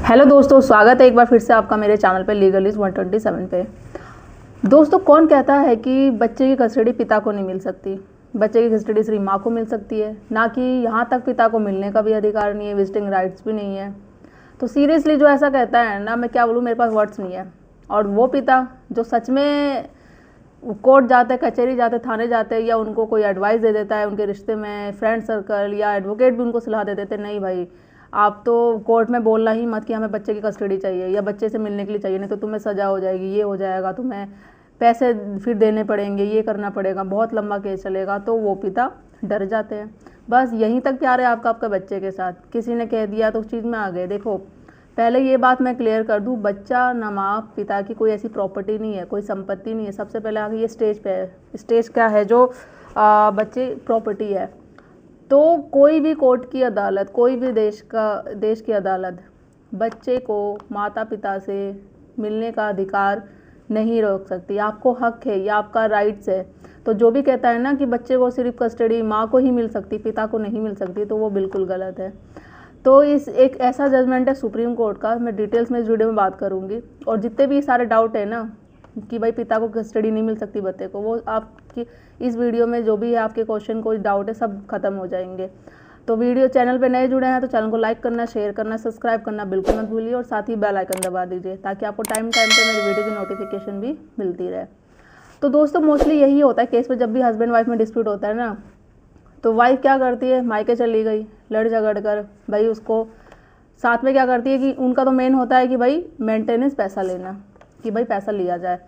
Hello दोस्तों, स्वागत है एक बार फिर से आपका मेरे चैनल पे लीगलिस्ट 127 पे। दोस्तों, कौन कहता है कि बच्चे की कस्टडी पिता को नहीं मिल सकती। बच्चे की कस्टडी सिर्फ माँ को मिल सकती है, ना कि यहाँ तक पिता को मिलने का भी अधिकार नहीं है, विजिटिंग राइट्स भी नहीं है। तो सीरियसली जो ऐसा कहता है ना, मैं क्या बोलूँ, मेरे पास वर्ड्स नहीं है। और वो पिता जो सच में कोर्ट जाते, कचहरी जाते, थाने जाते, या उनको कोई एडवाइस दे देता है उनके रिश्ते में, फ्रेंड सर्कल या एडवोकेट भी उनको सलाह दे देते, नहीं भाई आप तो कोर्ट में बोलना ही मत कि हमें बच्चे की कस्टडी चाहिए या बच्चे से मिलने के लिए चाहिए, नहीं तो तुम्हें सज़ा हो जाएगी, ये हो जाएगा, तुम्हें पैसे फिर देने पड़ेंगे, ये करना पड़ेगा, बहुत लंबा केस चलेगा। तो वो पिता डर जाते हैं। बस यहीं तक प्यार है आपका आपके बच्चे के साथ। किसी ने कह दिया तो उस चीज़ में आ गए। देखो, पहले ये बात मैं क्लियर कर दूं, बच्चा ना माँ पिता की कोई ऐसी प्रॉपर्टी नहीं है, कोई संपत्ति नहीं है। सबसे पहले आगे ये स्टेज पे है। स्टेज क्या है, जो बच्चे प्रॉपर्टी है। तो कोई भी कोर्ट की अदालत, कोई भी देश की अदालत बच्चे को माता पिता से मिलने का अधिकार नहीं रोक सकती। आपको हक है, ये आपका राइट्स है। तो जो भी कहता है ना कि बच्चे को सिर्फ कस्टडी माँ को ही मिल सकती, पिता को नहीं मिल सकती, तो वो बिल्कुल गलत है। तो इस एक ऐसा जजमेंट है सुप्रीम कोर्ट का, मैं डिटेल्स में इस वीडियो में बात करूंगी। और जितने भी सारे डाउट है ना कि भाई पिता को कस्टडी नहीं मिल सकती बच्चे को, वो आपकी इस वीडियो में जो भी है आपके क्वेश्चन कोई डाउट है सब खत्म हो जाएंगे। तो वीडियो चैनल पे नए जुड़े हैं तो चैनल को लाइक करना, शेयर करना, सब्सक्राइब करना बिल्कुल मत भूलिए, और साथ ही बेल आइकन दबा दीजिए ताकि आपको टाइम टाइम पे मेरी वीडियो की नोटिफिकेशन भी मिलती रहे। तो दोस्तों, मोस्टली यही होता है केस में, जब भी हस्बैंड वाइफ में डिस्प्यूट होता है ना, तो वाइफ क्या करती है, मायके चली गई लड़ झगड़ कर, भाई उसको साथ में क्या करती है कि उनका तो मेन होता है कि भाई मेंटेनेंस पैसा लेना, कि भाई पैसा लिया जाए।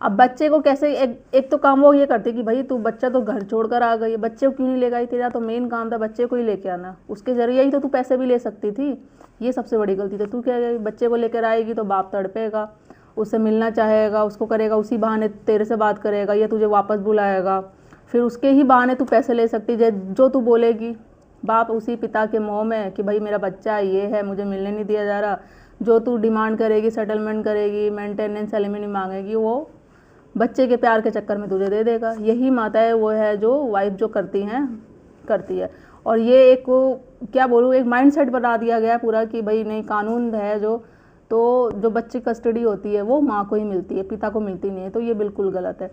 अब बच्चे को कैसे, एक तो काम वो ये करती कि भाई तू बच्चा तो घर छोड़कर आ गई, बच्चे को क्यों नहीं ले गई, तेरा तो मेन काम था बच्चे को ही लेके आना, उसके जरिए ही तो तू पैसे भी ले सकती थी। ये सबसे बड़ी गलती। तो तू क्या गई, बच्चे को लेकर आएगी तो बाप तड़पेगा, उससे मिलना चाहेगा, उसको करेगा, उसी बहाने तेरे से बात करेगा या तुझे वापस बुलाएगा, फिर उसके ही बहाने तू पैसे ले सकती है जो तू बोलेगी। बाप उसी पिता के मोह में कि भाई मेरा बच्चा ये है, मुझे मिलने नहीं दिया जा रहा, जो तू डिमांड करेगी, सेटलमेंट करेगी, मेंटेनेंस एलिमनी मांगेगी, वो बच्चे के प्यार के चक्कर में तुझे दे देगा। यही माताएं वो है जो वाइफ जो करती है। और ये एक क्या बोलूँ, एक माइंडसेट बना दिया गया पूरा कि भाई नहीं, कानून है जो बच्चे कस्टडी होती है वो माँ को ही मिलती है, पिता को मिलती नहीं है। तो ये बिल्कुल गलत है।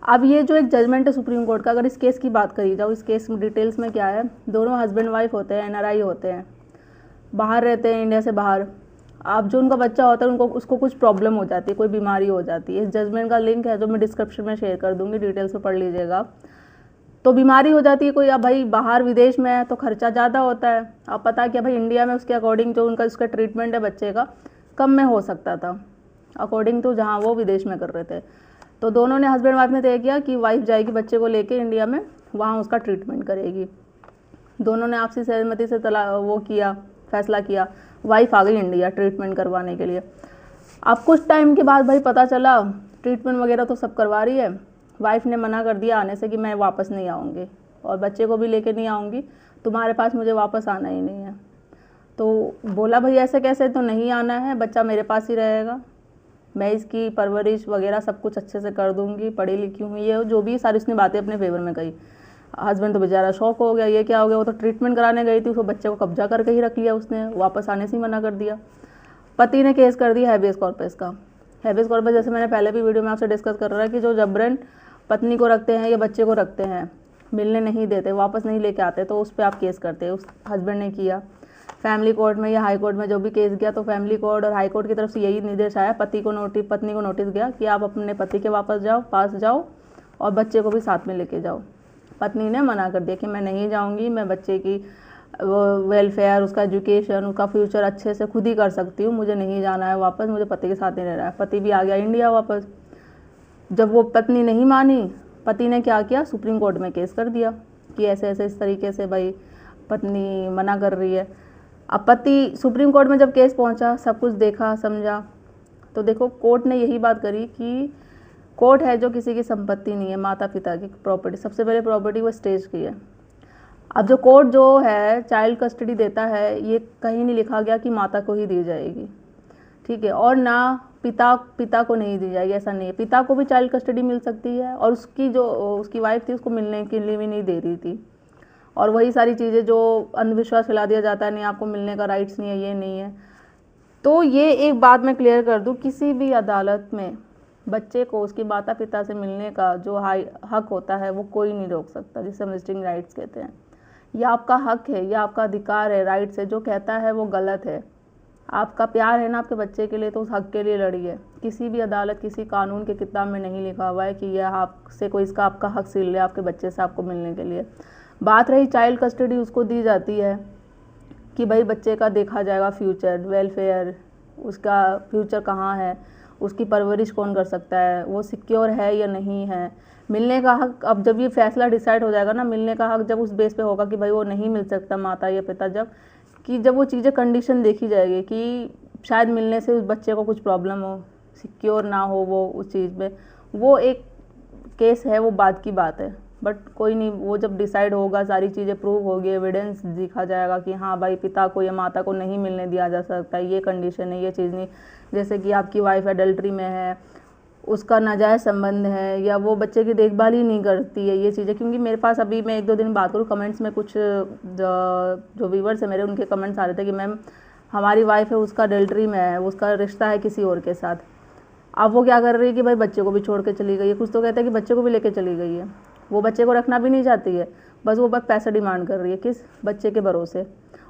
अब ये जो एक जजमेंट है सुप्रीम कोर्ट का, अगर इस केस की बात करी जाओ, इस केस में डिटेल्स में क्या है, दोनों हस्बैंड वाइफ होते हैं, NRI होते हैं, बाहर रहते हैं, इंडिया से बाहर। अब जो उनका बच्चा होता है उसको कुछ प्रॉब्लम हो जाती है, कोई बीमारी हो जाती है। इस जजमेंट का लिंक है जो मैं डिस्क्रिप्शन में शेयर कर दूंगी, डिटेल्स में पढ़ लीजिएगा। तो बीमारी हो जाती है कोई, अब भाई बाहर विदेश में है तो खर्चा ज़्यादा होता है। अब पता क्या भाई, इंडिया में उसके अकॉर्डिंग जो उसका ट्रीटमेंट है बच्चे का कम में हो सकता था, अकॉर्डिंग टू जहाँ वो विदेश में कर रहे थे। तो दोनों ने, हस्बैंड वाइफ ने तय किया कि वाइफ जाएगी बच्चे को लेके इंडिया में, वहाँ उसका ट्रीटमेंट करेगी। दोनों ने आपसी सहमति से फैसला किया। वाइफ आ गई इंडिया ट्रीटमेंट करवाने के लिए। अब कुछ टाइम के बाद भाई पता चला, ट्रीटमेंट वगैरह तो सब करवा रही है, वाइफ ने मना कर दिया आने से कि मैं वापस नहीं आऊँगी और बच्चे को भी लेके नहीं आऊँगी, तुम्हारे पास मुझे वापस आना ही नहीं है। तो बोला भाई ऐसे कैसे, तो नहीं आना है, बच्चा मेरे पास ही रहेगा, मैं इसकी परवरिश वगैरह सब कुछ अच्छे से कर दूंगी, पढ़ी लिखी हूँ, ये जो भी सारी उसने बातें अपने फेवर में कही। हस्बैंड तो बेचारा शौक हो गया, ये क्या हो गया, वो तो ट्रीटमेंट कराने गई थी, उसको बच्चे को कब्जा करके ही रख लिया उसने, वापस आने से ही मना कर दिया। पति ने केस कर दिया हैबियस कॉर्पस का। हैबियस कॉर्पस जैसे मैंने पहले भी वीडियो में आपसे डिस्कस कर रहा है कि जो जबरन पत्नी को रखते हैं या बच्चे को रखते हैं, मिलने नहीं देते, वापस नहीं लेके आते, तो उस पर आप केस करते हैं। उस हस्बैंड ने किया फैमिली कोर्ट में या हाई कोर्ट में, जो भी केस गया, तो फैमिली कोर्ट और हाई कोर्ट की तरफ से यही निर्देश आया, पत्नी को नोटिस गया कि आप अपने पति के पास जाओ और बच्चे को भी साथ में लेके जाओ। पत्नी ने मना कर दिया कि मैं नहीं जाऊंगी, मैं बच्चे की वेलफेयर, उसका एजुकेशन, उसका फ्यूचर अच्छे से खुद ही कर सकती हूँ, मुझे नहीं जाना है वापस, मुझे पति के साथ नहीं रहना है। पति भी आ गया इंडिया वापस। जब वो पत्नी नहीं मानी, पति ने क्या किया, सुप्रीम कोर्ट में केस कर दिया कि ऐसे ऐसे इस तरीके से भाई पत्नी मना कर रही है। अब पति सुप्रीम कोर्ट में जब केस पहुंचा, सब कुछ देखा समझा, तो देखो कोर्ट ने यही बात करी कि कोर्ट है जो किसी की संपत्ति नहीं है, माता पिता की प्रॉपर्टी, सबसे पहले प्रॉपर्टी वो स्टेज की है। अब जो कोर्ट जो है चाइल्ड कस्टडी देता है, ये कहीं नहीं लिखा गया कि माता को ही दी जाएगी, ठीक है, और ना पिता को नहीं दी जाएगी, ऐसा नहीं है। पिता को भी चाइल्ड कस्टडी मिल सकती है, और उसकी वाइफ थी उसको मिलने के लिए भी नहीं दे रही थी। और वही सारी चीज़ें जो अंधविश्वास फैला दिया जाता है, नहीं आपको मिलने का राइट्स नहीं है, ये नहीं है, तो ये एक बात मैं क्लियर कर दूँ, किसी भी अदालत में बच्चे को उसके माता पिता से मिलने का जो हक होता है वो कोई नहीं रोक सकता, जिसे हम विजिटिंग राइट्स कहते हैं। यह आपका हक है, यह आपका अधिकार है, राइट्स है। जो कहता है वो गलत है। आपका प्यार है ना आपके बच्चे के लिए, तो उस हक के लिए लड़िए। किसी भी अदालत, किसी कानून के किताब में नहीं लिखा हुआ है कि यह आपसे कोई इसका आपका हक छीन ले आपके बच्चे से आपको मिलने के लिए। बात रही चाइल्ड कस्टडी, उसको दी जाती है कि भाई बच्चे का देखा जाएगा फ्यूचर, वेलफेयर, उसका फ्यूचर कहाँ है, उसकी परवरिश कौन कर सकता है, वो सिक्योर है या नहीं है। मिलने का हक, अब जब ये फैसला डिसाइड हो जाएगा ना, मिलने का हक जब उस बेस पे होगा कि भाई वो नहीं मिल सकता माता या पिता, जब वो चीज़ें कंडीशन देखी जाएगी कि शायद मिलने से उस बच्चे को कुछ प्रॉब्लम हो, सिक्योर ना हो वो उस चीज़ में, वो एक केस है, वो बात की बात है। बट कोई नहीं, वो जब डिसाइड होगा, सारी चीज़ें प्रूव होगी, एविडेंस दिखा जाएगा कि हाँ भाई पिता को या माता को नहीं मिलने दिया जा सकता, ये कंडीशन है, ये चीज़ नहीं। जैसे कि आपकी वाइफ एडल्ट्री में है, उसका नाजायज़ संबंध है, या वो बच्चे की देखभाल ही नहीं करती है, ये चीज़ें। क्योंकि मेरे पास अभी मैं 1-2 दिन बात करूँ, कमेंट्स में कुछ जो व्यूवर्स है मेरे, उनके कमेंट्स आ रहे थे कि मैम हमारी वाइफ है, उसका एडल्ट्री में है, उसका रिश्ता है किसी और के साथ। अब वो क्या कर रही है कि भाई बच्चे को भी छोड़ के चली गई है, कुछ तो कहते हैं कि बच्चे को भी लेके चली गई है। वो बच्चे को रखना भी नहीं चाहती है, बस वो पैसा डिमांड कर रही है, किस बच्चे के भरोसे।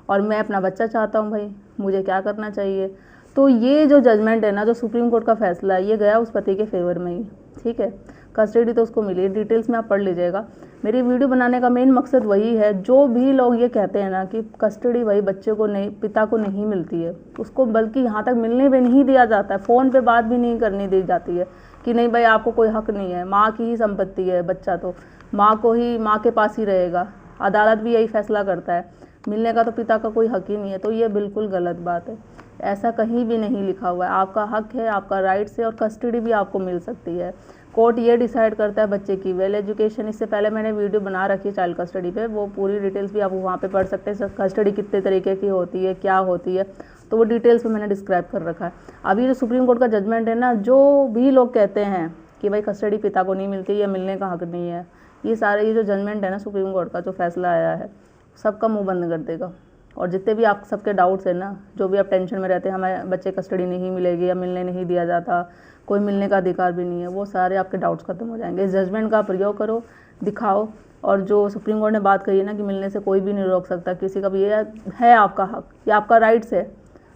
और मैं अपना बच्चा चाहता हूँ भाई, मुझे क्या करना चाहिए। तो ये जो जजमेंट है ना, जो सुप्रीम कोर्ट का फैसला है, ये गया उस पति के फेवर में ही, ठीक है। कस्टडी तो उसको मिली, डिटेल्स में आप पढ़ लीजिएगा। मेरी वीडियो बनाने का मेन मकसद वही है, जो भी लोग ये कहते हैं ना कि कस्टडी भाई बच्चे को नहीं, पिता को नहीं मिलती है, उसको बल्कि यहाँ तक मिलने भी नहीं दिया जाता है, फ़ोन पे बात भी नहीं करनी दी जाती है कि नहीं भाई आपको कोई हक नहीं है, माँ की ही संपत्ति है बच्चा, तो माँ को ही, माँ के पास ही रहेगा। अदालत भी यही फैसला करता है, मिलने का तो पिता का कोई हक ही नहीं है। तो ये बिल्कुल गलत बात है, ऐसा कहीं भी नहीं लिखा हुआ है। आपका हक है, आपका राइट्स है, और कस्टडी भी आपको मिल सकती है। कोर्ट ये डिसाइड करता है बच्चे की वेल एजुकेशन। इससे पहले मैंने वीडियो बना रखी है चाइल्ड कस्टडी पे, वो पूरी डिटेल्स भी आप वहाँ पे पढ़ सकते हैं, कस्टडी कितने तरीके की होती है, क्या होती है, तो वो डिटेल्स में मैंने डिस्क्राइब कर रखा है। अभी जो सुप्रीम कोर्ट का जजमेंट है ना, जो भी लोग कहते हैं कि भाई कस्टडी पिता को नहीं मिलती या मिलने का हक नहीं है, ये जो जजमेंट है ना सुप्रीम कोर्ट का, जो फैसला आया है, सबका मुँह बंद कर देगा। और जितने भी आप सबके डाउट्स हैं ना, जो भी आप टेंशन में रहते हैं हमें बच्चे कस्टडी नहीं मिलेगी या मिलने नहीं दिया जाता, कोई मिलने का अधिकार भी नहीं है, वो सारे आपके डाउट्स खत्म हो जाएंगे। इस जजमेंट का प्रयोग करो, दिखाओ। और जो सुप्रीम कोर्ट ने बात कही है ना कि मिलने से कोई भी नहीं रोक सकता किसी का भी, ये है आपका हक, ये आपका राइट्स है,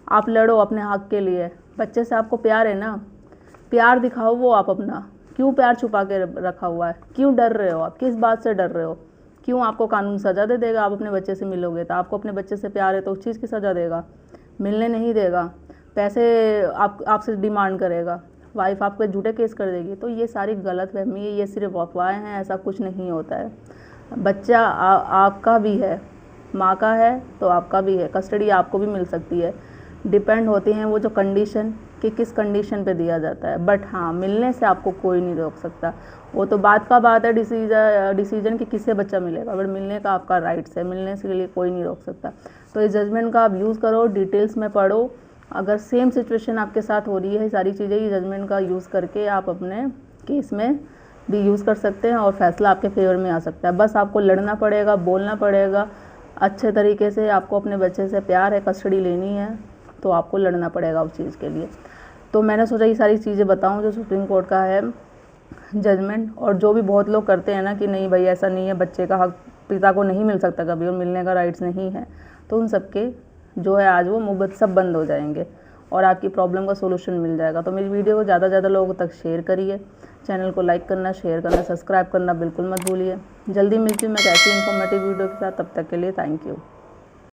आप लड़ो अपने हक के लिए। बच्चे से आपको प्यार है ना, प्यार दिखाओ वो आप अपना। क्यों प्यार छुपा के रखा हुआ है, क्यों डर रहे हो आप, किस बात से डर रहे हो, क्यों आपको कानून सज़ा दे देगा आप अपने बच्चे से मिलोगे तो? आपको अपने बच्चे से प्यार है तो उस चीज़ की सज़ा देगा, मिलने नहीं देगा, पैसे आपसे डिमांड करेगा, वाइफ आप पे झूठे केस कर देगी। तो ये सारी गलतफहमी है, ये सिर्फ अफवाहें हैं, ऐसा कुछ नहीं होता है। बच्चा आपका भी है, माँ का है तो आपका भी है, कस्टडी आपको भी मिल सकती है। डिपेंड होती हैं वो जो कंडीशन, कि किस कंडीशन पे दिया जाता है। बट हाँ, मिलने से आपको कोई नहीं रोक सकता। वो तो बात का बात है डिसीजन कि किससे बच्चा मिलेगा, बट मिलने का आपका राइट्स है, मिलने के लिए कोई नहीं रोक सकता। तो इस जजमेंट का आप यूज़ करो, डिटेल्स में पढ़ो। अगर सेम सिचुएशन आपके साथ हो रही है, सारी चीज़ें ये जजमेंट का यूज़ करके आप अपने केस में भी यूज़ कर सकते हैं और फैसला आपके फेवर में आ सकता है। बस आपको लड़ना पड़ेगा, बोलना पड़ेगा अच्छे तरीके से। आपको अपने बच्चे से प्यार है, कस्टडी लेनी है, तो आपको लड़ना पड़ेगा उस चीज़ के लिए। तो मैंने सोचा ये सारी चीज़ें बताऊं जो सुप्रीम कोर्ट का है जजमेंट। और जो भी बहुत लोग करते हैं ना कि नहीं भाई ऐसा नहीं है, बच्चे का हक पिता को नहीं मिल सकता कभी और मिलने का राइट्स नहीं है, तो उन सबके जो है आज वो मुँह सब बंद हो जाएंगे और आपकी प्रॉब्लम का सोल्यूशन मिल जाएगा। तो मेरी वीडियो को ज़्यादा से ज़्यादा लोगों तक शेयर करिए, चैनल को लाइक करना, शेयर करना, सब्सक्राइब करना बिल्कुल मत भूलिए। जल्दी मिलती हूँ मैं एक ऐसी इन्फॉर्मेटिव वीडियो के साथ, तब तक के लिए थैंक यू।